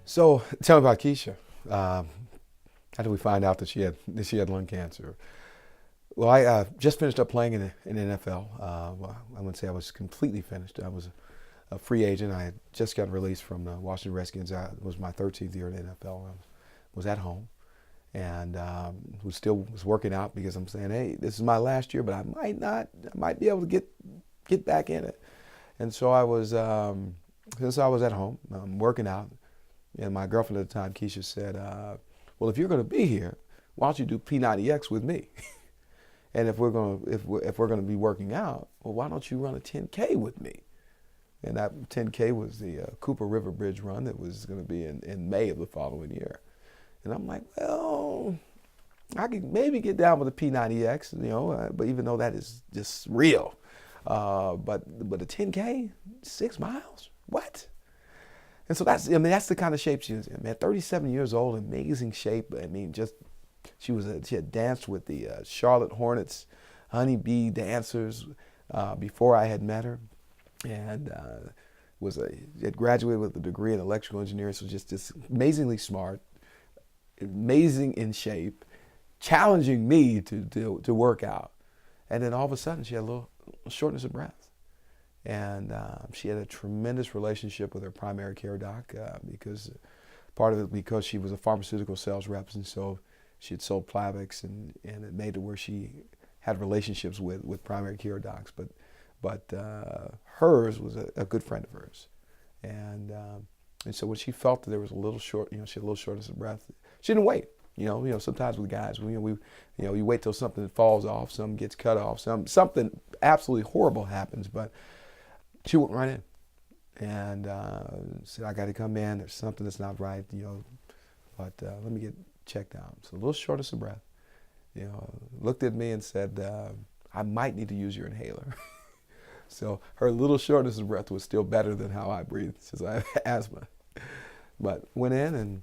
So tell me about Keasha. How did we find out that she had lung cancer? Well, I just finished up playing in the NFL. Well, I wouldn't say I was completely finished. I was a free agent. I had just gotten released from the Washington Redskins. It was my 13th year in the NFL. I was at home and was working out because I'm saying, hey, this is my last year, but I might not. I might be able to get back in it. And so since I was at home working out. And my girlfriend at the time, Keasha, said, "Well, if you're going to be here, why don't you do P90X with me? And if we're going to be working out, well, why don't you run a 10K with me?" And that 10K was the Cooper River Bridge run that was going to be in May of the following year. And I'm like, well, I could maybe get down with a P90X, but even though that is just real, but a 10K, 6 miles, what? And so that's the kind of shape she was in, man. 37 years old, amazing shape. I mean, just she had danced with the Charlotte Hornets, honeybee dancers before I had met her, and had graduated with a degree in electrical engineering. So just amazingly smart, amazing in shape, challenging me to work out. And then all of a sudden, she had a little shortness of breath. And she had a tremendous relationship with her primary care doc because part of it because she was a pharmaceutical sales rep, and so she had sold Plavix, and it made it where she had relationships with primary care docs. But hers was a good friend of hers, and so when she felt that there was a little short, she had a little shortness of breath, she didn't wait. Sometimes with guys, you wait till something falls off, something gets cut off, something absolutely horrible happens, but she went right in and said, "I got to come in. There's something that's not right, but let me get checked out." So a little shortness of breath, looked at me and said, "I might need to use your inhaler." So her little shortness of breath was still better than how I breathed since I have asthma. But went in, and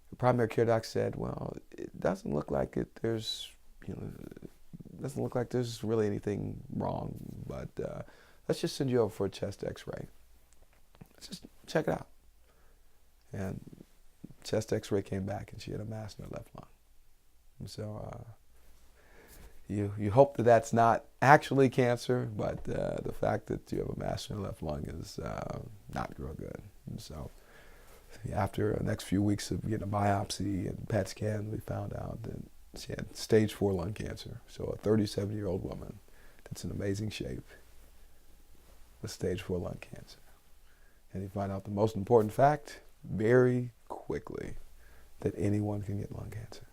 the primary care doc said, "Well, it doesn't look like doesn't look like there's really anything wrong, but let's just send you over for a chest X-ray. Let's just check it out." And chest X-ray came back, and she had a mass in her left lung. And so you hope that that's not actually cancer, but the fact that you have a mass in your left lung is not real good. And so after the next few weeks of getting a biopsy and PET scan, we found out that she had stage 4 lung cancer. So a 37-year-old woman that's in amazing shape with stage 4 lung cancer. And you find out the most important fact very quickly, that anyone can get lung cancer.